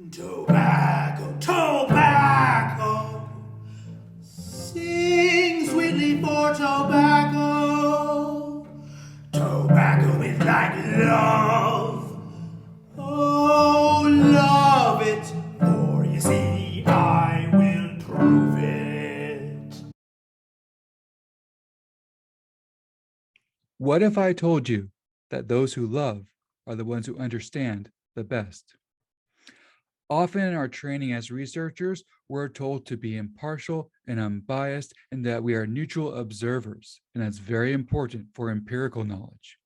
Tobacco, tobacco, sing sweetly for tobacco. Tobacco is like love, oh, love it, for you see, I will prove it. What if I told you that those who love are the ones who understand the best? Often in our training as researchers, we're told to be impartial and unbiased and that we are neutral observers. And that's very important for empirical knowledge.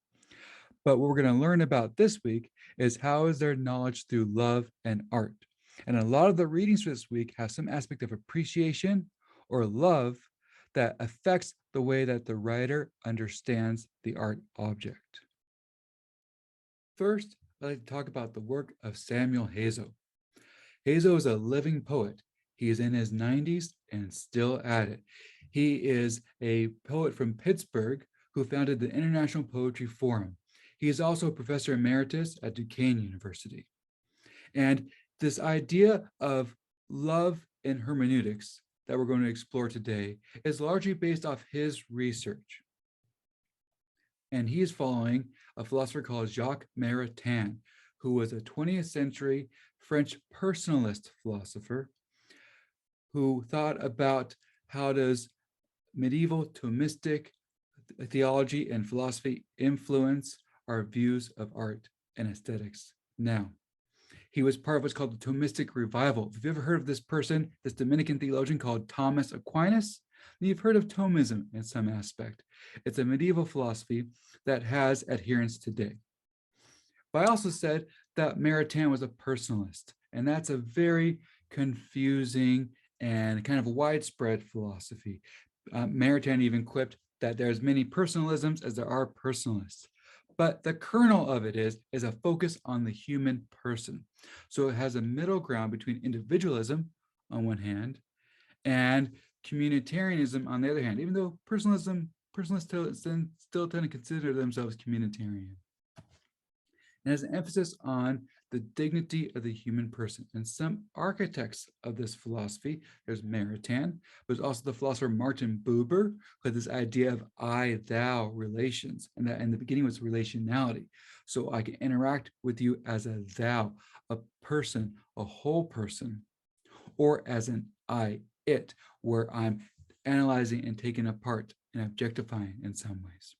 But what we're going to learn about this week is how is their knowledge through love and art. And a lot of the readings for this week have some aspect of appreciation or love that affects the way that the writer understands the art object. First, I'd like to talk about the work of Samuel Hazo. Hazo is a living poet. He is in his 90s and still at it. He is a poet from Pittsburgh who founded the International Poetry Forum. He is also a professor emeritus at Duquesne University. And this idea of love in hermeneutics that we're going to explore today is largely based off his research. And he is following a philosopher called Jacques Maritain, who was a 20th century French personalist philosopher who thought about how does medieval Thomistic theology and philosophy influence our views of art and aesthetics now. He was part of what's called the Thomistic revival. Have you ever heard of this person, this Dominican theologian called Thomas Aquinas? You've heard of Thomism in some aspect. It's a medieval philosophy that has adherents today. But I also said that Maritain was a personalist, and that's a very confusing and kind of widespread philosophy. Maritain even quipped that there's many personalisms as there are personalists. But the kernel of it is a focus on the human person. So it has a middle ground between individualism on one hand and communitarianism on the other hand, even though personalists still tend to consider themselves communitarian. It has an emphasis on the dignity of the human person. And some architects of this philosophy, there's Maritain, but there's also the philosopher Martin Buber, who had this idea of I-thou relations, and that in the beginning was relationality. So I can interact with you as a thou, a person, a whole person, or as an I-it, where I'm analyzing and taking apart and objectifying in some ways.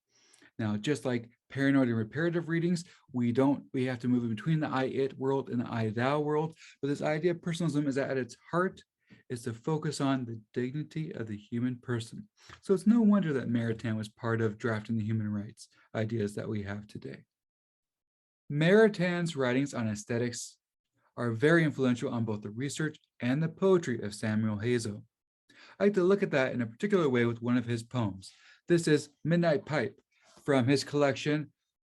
Now, just like paranoid and reparative readings, we have to move in between the I-it world and the I-thou world. But this idea of personalism is that at its heart is to focus on the dignity of the human person. So it's no wonder that Maritain was part of drafting the human rights ideas that we have today. Maritain's writings on aesthetics are very influential on both the research and the poetry of Samuel Hazo. I like to look at that in a particular way with one of his poems. This is Midnight Pipe, from his collection,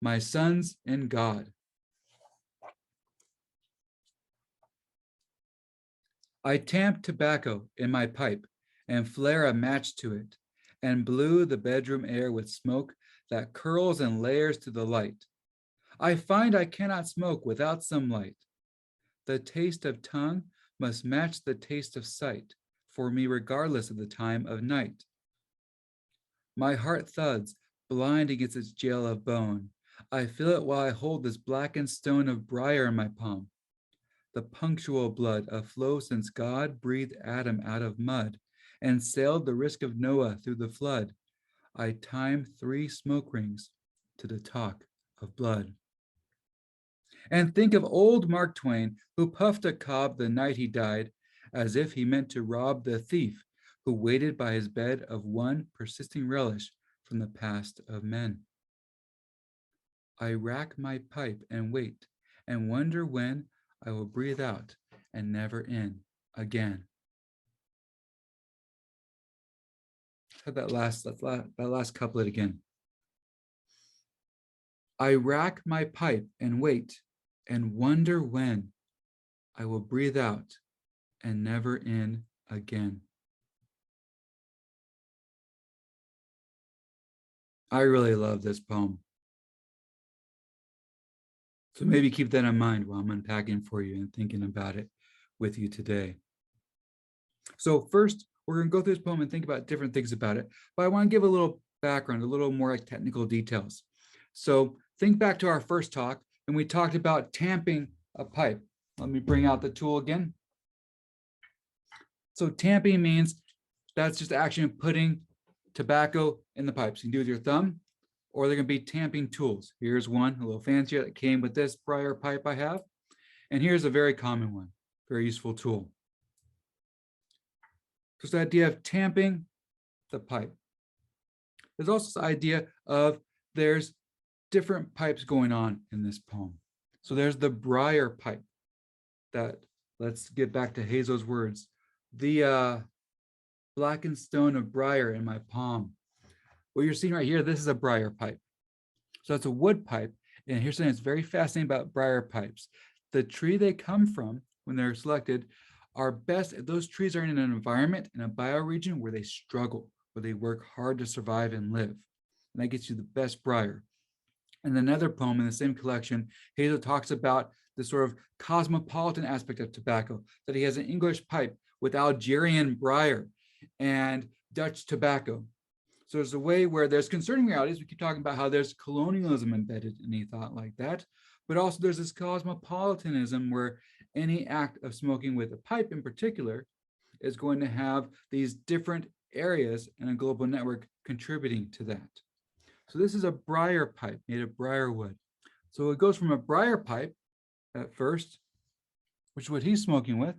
My Sons in God. I tamped tobacco in my pipe and flare a match to it, and blew the bedroom air with smoke that curls and layers to the light. I find I cannot smoke without some light. The taste of tongue must match the taste of sight for me regardless of the time of night. My heart thuds, blind against its jail of bone. I feel it while I hold this blackened stone of briar in my palm. The punctual blood aflow since God breathed Adam out of mud and sailed the risk of Noah through the flood. I time 3 smoke rings to the talk of blood. And think of old Mark Twain, who puffed a cob the night he died, as if he meant to rob the thief who waited by his bed of one persisting relish from the past of men. I rack my pipe and wait and wonder when I will breathe out and never in again. That last couplet again. I rack my pipe and wait and wonder when I will breathe out and never in again. I really love this poem. So maybe keep that in mind while I'm unpacking for you and thinking about it with you today. So first, we're going to go through this poem and think about different things about it, but I want to give a little background, a little more like technical details. So think back to our first talk, and we talked about tamping a pipe. Let me bring out the tool again. So tamping means that's just action of putting tobacco in the pipes. You can do it with your thumb, or they're going to be tamping tools. Here's one, a little fancier, that came with this Briar pipe I have. And here's a very common one, very useful tool. So it's the idea of tamping the pipe. There's also the idea of there's different pipes going on in this poem. So there's the Briar pipe that, let's get back to Hazel's words, the blackened stone of briar in my palm. What you're seeing right here, this is a briar pipe. So that's a wood pipe. And here's something that's very fascinating about briar pipes. The tree they come from when they're selected are best if those trees are in an environment, in a bioregion where they struggle, where they work hard to survive and live. And that gets you the best briar. And another poem in the same collection, Hazel talks about the sort of cosmopolitan aspect of tobacco, that he has an English pipe with Algerian briar and Dutch tobacco. So there's a way where there's concerning realities. We keep talking about how there's colonialism embedded in any thought like that, but also there's this cosmopolitanism where any act of smoking with a pipe in particular is going to have these different areas in a global network contributing to that. So this is a briar pipe made of briar wood. So it goes from a briar pipe at first, which is what he's smoking with,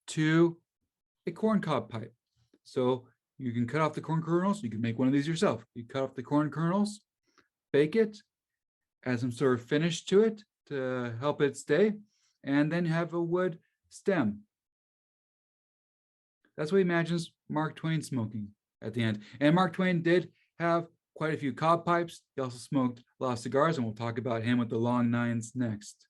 to a corncob pipe. So you can cut off the corn kernels. You can make one of these yourself. You cut off the corn kernels, bake it, add some sort of finish to it to help it stay, and then have a wood stem. That's what he imagines Mark Twain smoking at the end. And Mark Twain did have quite a few cob pipes. He also smoked a lot of cigars, and we'll talk about him with the long nines next.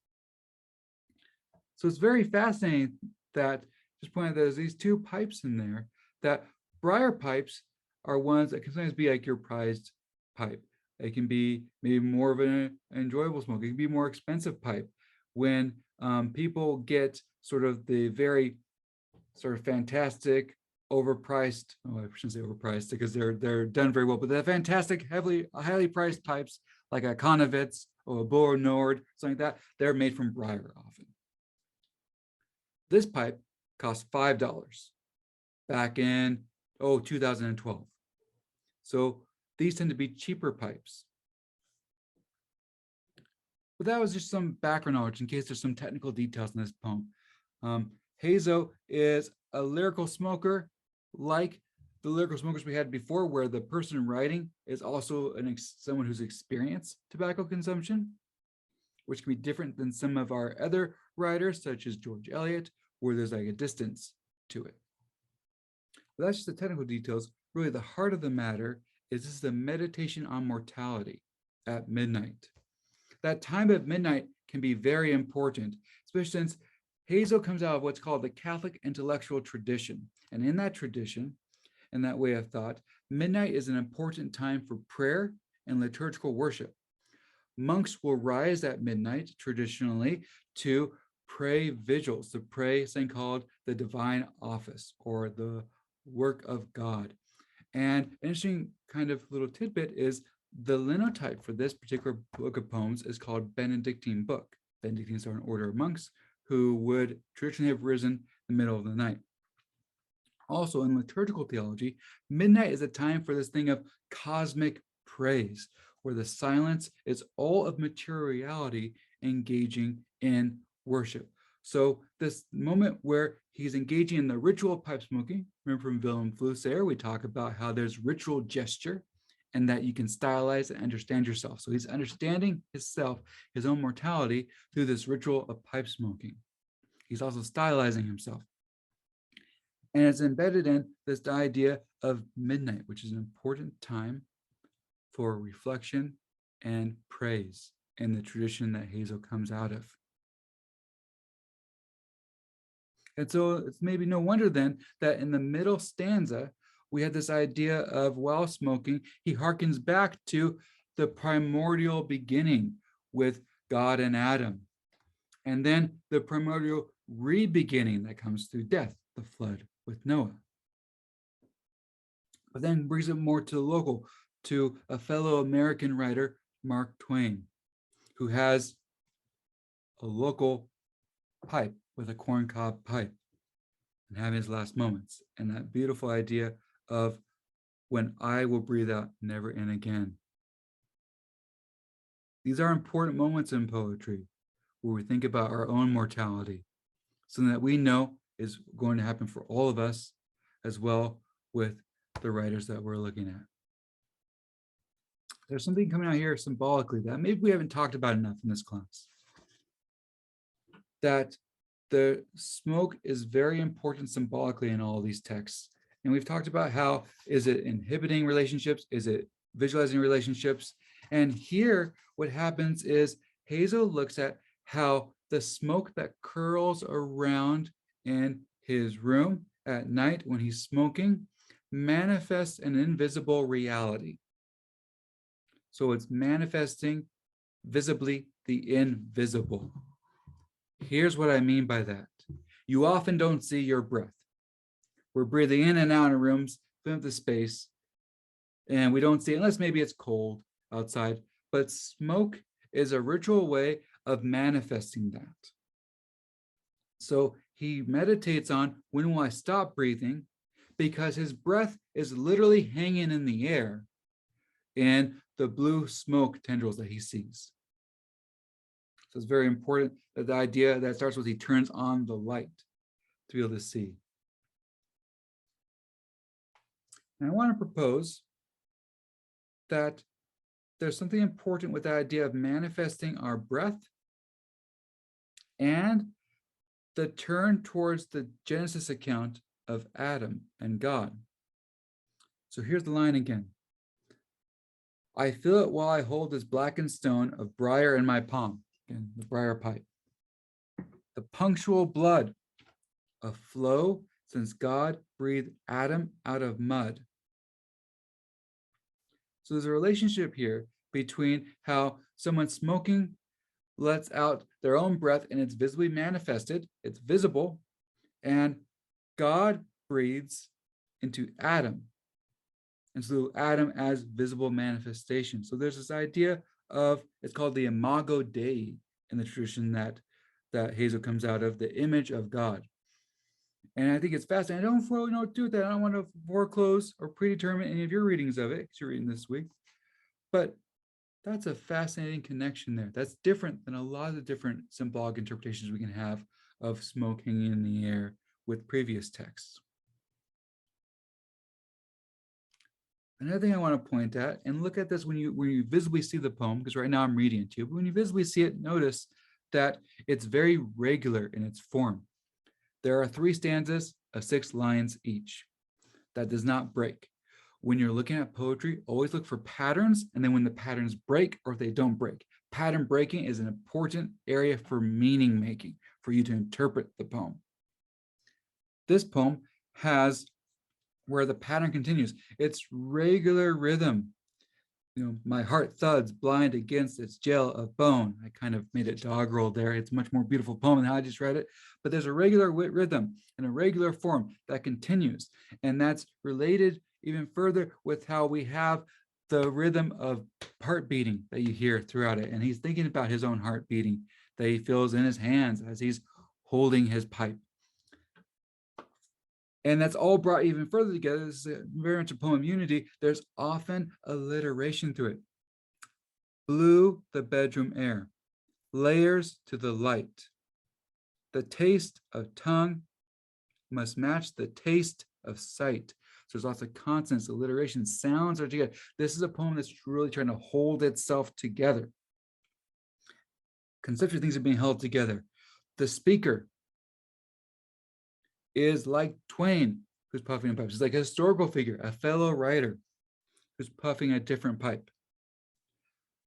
So it's very fascinating that, just point out, there's these two pipes in there, that briar pipes are ones that can sometimes be like your prized pipe. It can be maybe more of an enjoyable smoke. It can be more expensive pipe when people get sort of the very sort of fantastic, overpriced, I shouldn't say overpriced because they're done very well, but they're fantastic, highly priced pipes like a Conovitz or a Boer Nord, something like that. They're made from briar often. This pipe cost $5 back in 2012. So these tend to be cheaper pipes. But that was just some background knowledge in case there's some technical details in this poem. Hazel is a lyrical smoker, like the lyrical smokers we had before, where the person writing is also someone who's experienced tobacco consumption, which can be different than some of our other writers, such as George Eliot, where there's like a distance to it. But that's just the technical details. Really, the heart of the matter is this is a meditation on mortality at midnight. That time at midnight can be very important, especially since Hazel comes out of what's called the Catholic intellectual tradition. And in that tradition, in that way of thought, midnight is an important time for prayer and liturgical worship. Monks will rise at midnight traditionally to pray vigils, to pray something called the divine office or the work of God. And an interesting kind of little tidbit is the linotype for this particular book of poems is called Benedictine book. Benedictines are an order of monks who would traditionally have risen in the middle of the night. Also, in liturgical theology, midnight is a time for this thing of cosmic praise, where the silence is all of materiality engaging in worship. So this moment where he's engaging in the ritual of pipe smoking, remember from Willem Flusser, we talk about how there's ritual gesture and that you can stylize and understand yourself. So he's understanding himself, his own mortality, through this ritual of pipe smoking. He's also stylizing himself. And it's embedded in this idea of midnight, which is an important time for reflection and praise in the tradition that Hazel comes out of. And so it's maybe no wonder then that in the middle stanza, we had this idea of while smoking, he harkens back to the primordial beginning with God and Adam. And then the primordial re-beginning that comes through death, the flood with Noah. But then brings it more to the local, to a fellow American writer, Mark Twain, who has a local pipe with a corncob pipe and having his last moments. And that beautiful idea of when I will breathe out, never in again. These are important moments in poetry where we think about our own mortality, something that we know is going to happen for all of us, as well with the writers that we're looking at. There's something coming out here symbolically that maybe we haven't talked about enough in this class. That the smoke is very important symbolically in all of these texts. And we've talked about how is it inhibiting relationships? Is it visualizing relationships? And here, what happens is Hazel looks at how the smoke that curls around in his room at night when he's smoking manifests an invisible reality. So it's manifesting visibly the invisible. Here's what I mean by that. You often don't see your breath. We're breathing in and out of rooms, filling up the space, and we don't see it unless maybe it's cold outside. But smoke is a ritual way of manifesting that. So he meditates on when will I stop breathing, because his breath is literally hanging in the air in the blue smoke tendrils that he sees. So it's very important that the idea that starts with he turns on the light to be able to see. And I want to propose that there's something important with the idea of manifesting our breath and the turn towards the Genesis account of Adam and God. So here's the line again. I feel it while I hold this blackened stone of briar in my palm, again, the briar pipe. The punctual blood, a flow since God breathed Adam out of mud. So there's a relationship here between how someone smoking lets out their own breath and it's visibly manifested, it's visible, and God breathes into Adam. And so Adam as visible manifestation. So there's this idea of, it's called the imago Dei in the tradition that Hazel comes out of, the image of God. And I think it's fascinating. I don't really know what to do with that. I don't want to foreclose or predetermine any of your readings of it because you're reading this week. But that's a fascinating connection there. That's different than a lot of the different symbolic interpretations we can have of smoke hanging in the air with previous texts. Another thing I want to point at, and look at this when you visibly see the poem, because right now I'm reading it to you, but when you visibly see it, notice that it's very regular in its form. There are 3 stanzas of 6 lines each. That does not break. When you're looking at poetry, always look for patterns, and then when the patterns break or if they don't break. Pattern breaking is an important area for meaning making, for you to interpret the poem. This poem has where the pattern continues. It's regular rhythm. You know, my heart thuds blind against its gel of bone. I kind of made it doggerel there. It's a much more beautiful poem than how I just read it, but there's a regular rhythm and a regular form that continues. And that's related even further with how we have the rhythm of heart beating that you hear throughout it. And he's thinking about his own heart beating that he feels in his hands as he's holding his pipe. And that's all brought even further together. This is very much a poem unity. There's often alliteration to it. Blue, the bedroom air. Layers to the light. The taste of tongue must match the taste of sight. So there's lots of consonants, alliteration, sounds are together. This is a poem that's really trying to hold itself together. Conceptual things are being held together. The speaker is like Twain, who's puffing a pipe. It's like a historical figure, a fellow writer who's puffing a different pipe.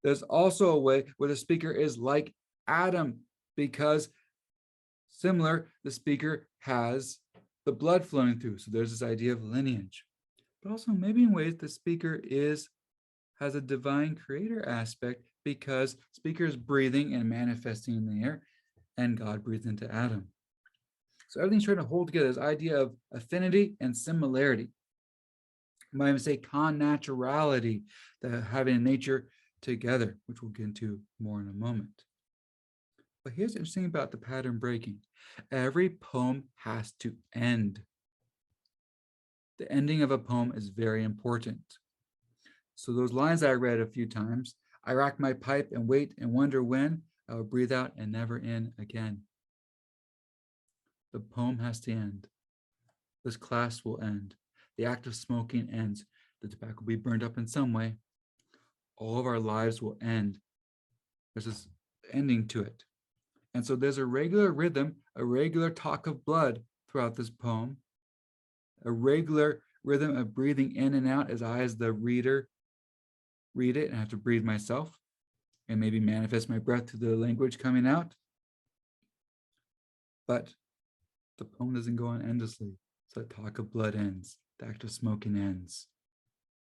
There's also a way where the speaker is like Adam, because similar, the speaker has the blood flowing through. So there's this idea of lineage. But also maybe in ways the speaker has a divine creator aspect because speaker is breathing and manifesting in the air, and God breathed into Adam. So everything's trying to hold together this idea of affinity and similarity. You might even say connaturality, the having nature together, which we'll get into more in a moment. But here's the interesting about the pattern breaking. Every poem has to end. The ending of a poem is very important. So those lines I read a few times, I rack my pipe and wait and wonder when I will breathe out and never in again. The poem has to end. This class will end. The act of smoking ends. The tobacco will be burned up in some way. All of our lives will end. There's this ending to it. And so there's a regular rhythm, a regular talk of blood throughout this poem, a regular rhythm of breathing in and out as I, as the reader, read it and have to breathe myself and maybe manifest my breath to the language coming out. But the poem doesn't go on endlessly. So the talk of blood ends, the act of smoking ends.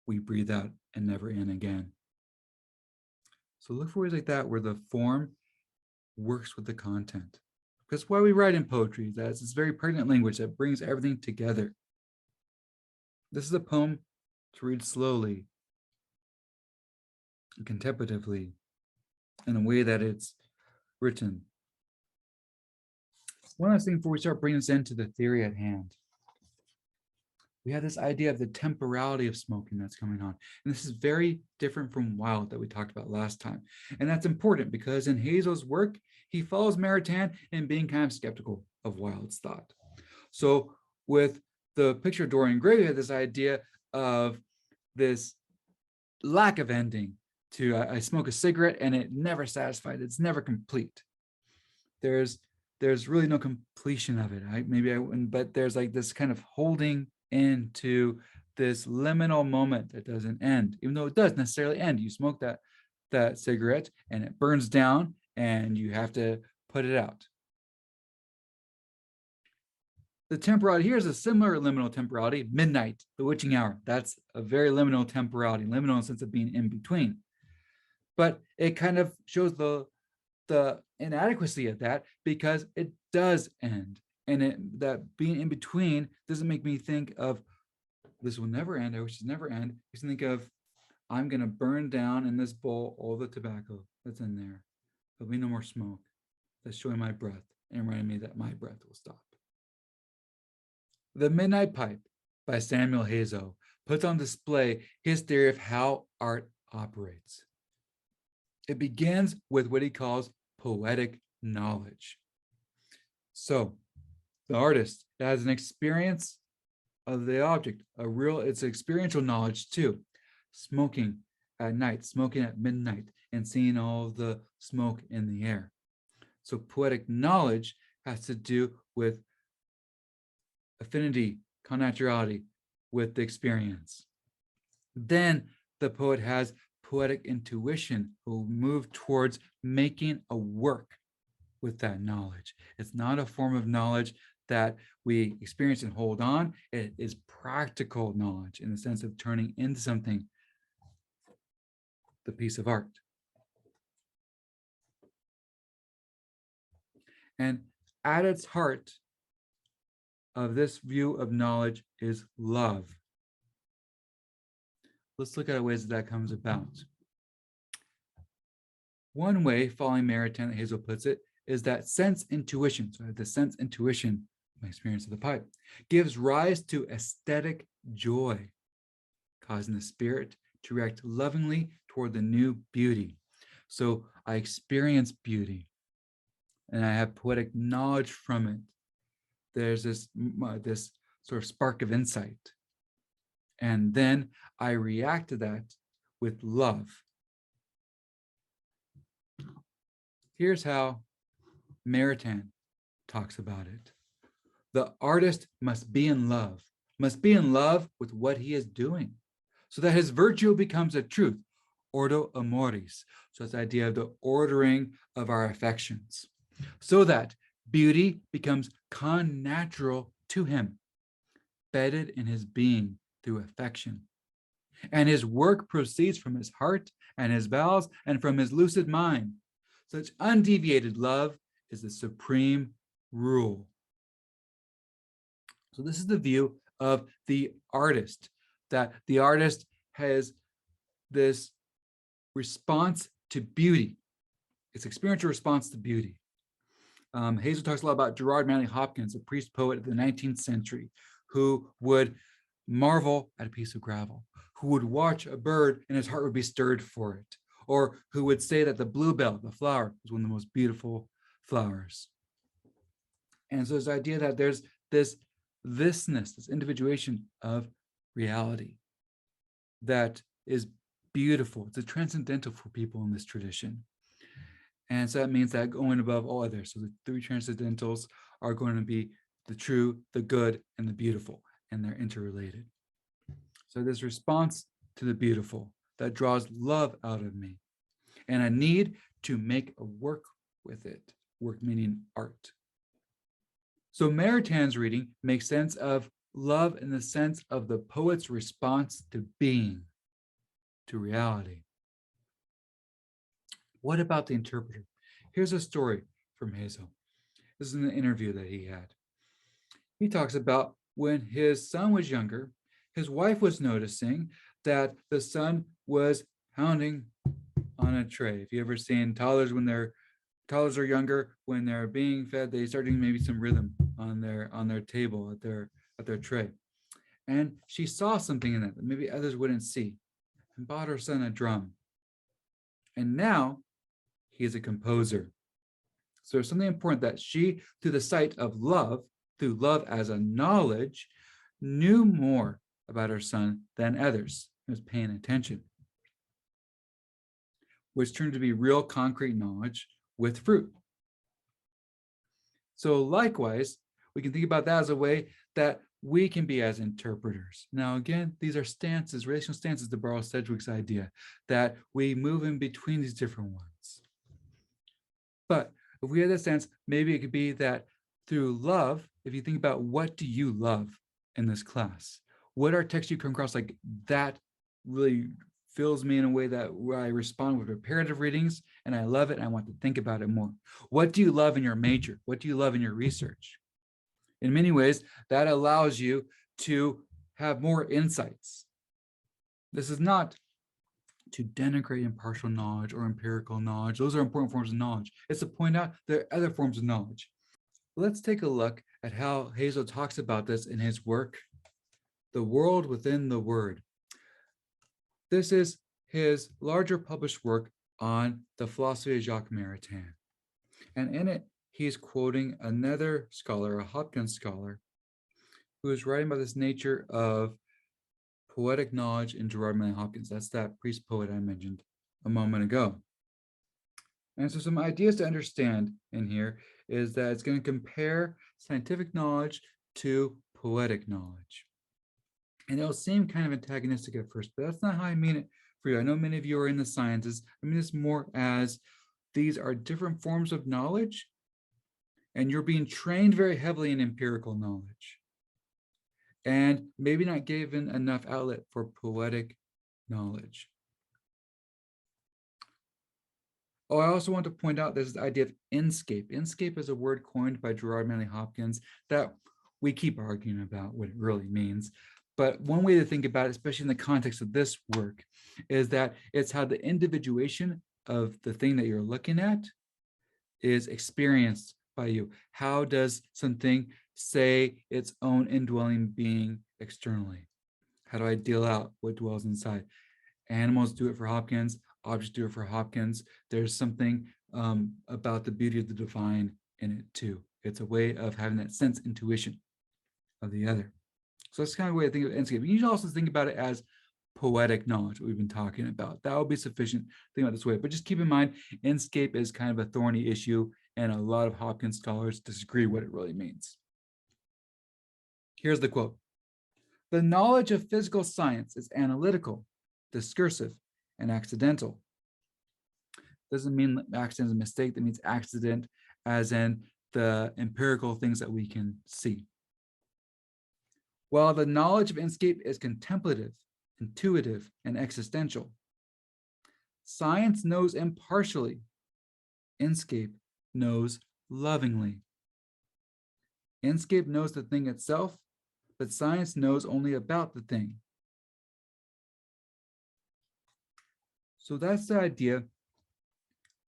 We breathe out and never in again. So look for ways like that where the form works with the content. Because why we write in poetry, that's this very pregnant language that brings everything together. This is a poem to read slowly and contemplatively in a way that it's written. One last thing before we start bringing this into the theory at hand. We have this idea of the temporality of smoking that's coming on. And this is very different from Wilde that we talked about last time. And that's important because in Hazel's work, he follows Maritain in being kind of skeptical of Wilde's thought. So with the picture of Dorian Gray, we had this idea of this lack of ending to I smoke a cigarette and it never satisfied. It's never complete. There's really no completion of it. But there's like this kind of holding into this liminal moment that doesn't end, even though it does necessarily end. You smoke that cigarette and it burns down and you have to put it out. The temporality here is a similar liminal temporality. Midnight, the witching hour. That's a very liminal temporality, liminal in the sense of being in between. But it kind of shows the inadequacy of that because it does end. And that being in between doesn't make me think of this will never end. I wish it never end. I just think of I'm going to burn down in this bowl all the tobacco that's in there. There'll be no more smoke. That's showing my breath and reminding me that my breath will stop. The Midnight Pipe by Samuel Hazo puts on display his theory of how art operates. It begins with what he calls poetic knowledge. So the artist has an experience of the object, it's experiential knowledge too. Smoking at night, smoking at midnight, and seeing all the smoke in the air. So poetic knowledge has to do with affinity, connaturality with the experience. Then the poet has poetic intuition, who will move towards making a work with that knowledge. It's not a form of knowledge that we experience and hold on. It is practical knowledge in the sense of turning into something, the piece of art. And at its heart of this view of knowledge is love. Let's look at ways that comes about. One way, following Maritain, that Hazel puts it, is that sense intuition. So I have the sense intuition, my experience of the pipe, gives rise to aesthetic joy, causing the spirit to react lovingly toward the new beauty. So I experience beauty and I have poetic knowledge from it. There's this sort of spark of insight. And then I react to that with love. Here's how Maritain talks about it. The artist must be in love with what he is doing, so that his virtue becomes a truth, ordo amoris. So it's the idea of the ordering of our affections, so that beauty becomes connatural to him, bedded in his being through affection. and his work proceeds from his heart and his bowels and from his lucid mind. Such undeviated love is the supreme rule. So this is the view of the artist, that the artist has this response to beauty. It's experiential response to beauty. Hazel talks a lot about Gerard Manny Hopkins, a priest poet of the 19th century, who would marvel at a piece of gravel, who would watch a bird and his heart would be stirred for it, or who would say that the bluebell, the flower, is one of the most beautiful flowers. And so there's the idea that there's thisness, this individuation of reality that is beautiful. It's a transcendental for people in this tradition. And so that means that going above all others. So the three transcendentals are going to be the true, the good, and the beautiful, and they're interrelated. So this response to the beautiful that draws love out of me, and a need to make a work with it, work meaning art. So Maritan's reading makes sense of love in the sense of the poet's response to being, to reality. What about the interpreter? Here's a story from Hazel. This is an interview that he had. He talks about when his son was younger, his wife was noticing that the son was pounding on a tray. If you ever seen toddlers toddlers are younger, when they're being fed, they start doing maybe some rhythm on their table at their tray. And she saw something in that maybe others wouldn't see, and bought her son a drum. And now he is a composer. So there's something important that she, through the sight of love, through love as a knowledge, knew more about her son than others. He was paying attention, which turned to be real concrete knowledge with fruit. So likewise, we can think about that as a way that we can be as interpreters. Now, again, these are stances, relational stances, to borrow Sedgwick's idea, that we move in between these different ones. But if we had that stance, maybe it could be that through love, if you think about what do you love in this class, what are texts you come across like that really fills me in a way that where I respond with reparative readings and I love it and I want to think about it more. What do you love in your major? What do you love in your research? In many ways, that allows you to have more insights. This is not to denigrate impartial knowledge or empirical knowledge. Those are important forms of knowledge. It's to point out there are other forms of knowledge. Let's take a look at how Hazel talks about this in his work, The World Within the Word. This is his larger published work on the philosophy of Jacques Maritain. And in it, he's quoting another scholar, a Hopkins scholar, who is writing about this nature of poetic knowledge in Gerard Manley Hopkins. That's that priest poet I mentioned a moment ago. And so some ideas to understand in here is that it's going to compare scientific knowledge to poetic knowledge. And it'll seem kind of antagonistic at first, but that's not how I mean it for you. I know many of you are in the sciences. I mean this more as these are different forms of knowledge, and you're being trained very heavily in empirical knowledge, and maybe not given enough outlet for poetic knowledge. Oh, I also want to point out there's the idea of inscape. Inscape is a word coined by Gerard Manley Hopkins that we keep arguing about what it really means. But one way to think about it, especially in the context of this work, is that it's how the individuation of the thing that you're looking at is experienced by you. How does something say its own indwelling being externally? How do I deal out what dwells inside? Animals do it for Hopkins. Objects do it for Hopkins. There's something about the beauty of the divine in it too. It's a way of having that sense intuition of the other. So that's kind of a way to think of inscape. You can also think about it as poetic knowledge, what we've been talking about. That will be sufficient to think about this way. But just keep in mind, inscape is kind of a thorny issue, and a lot of Hopkins scholars disagree what it really means. Here's the quote. The knowledge of physical science is analytical, discursive, and accidental. Doesn't mean accident is a mistake. That means accident as in the empirical things that we can see. While the knowledge of inscape is contemplative, intuitive, and existential. Science knows impartially. Inscape knows lovingly. Inscape knows the thing itself, but science knows only about the thing. So that's the idea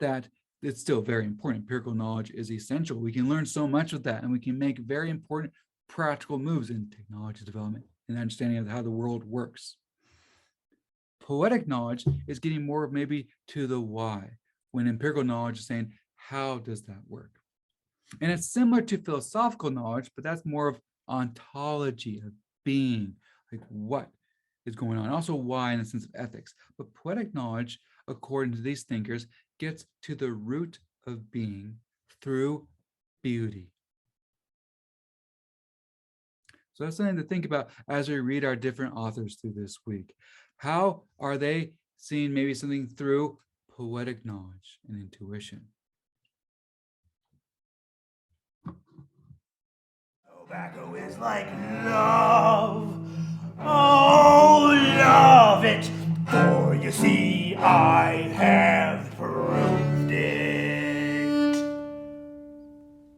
that it's still very important. Empirical knowledge is essential. We can learn so much of that, and we can make very important practical moves in technology development and understanding of how the world works. Poetic knowledge is getting more maybe to the why, when empirical knowledge is saying, how does that work? And it's similar to philosophical knowledge, but that's more of ontology, of being, like what is going on. Also why in the sense of ethics. But poetic knowledge, according to these thinkers, gets to the root of being through beauty. So that's something to think about as we read our different authors through this week. How are they seeing maybe something through poetic knowledge and intuition? Tobacco is like love. Oh, love it. For you see, I have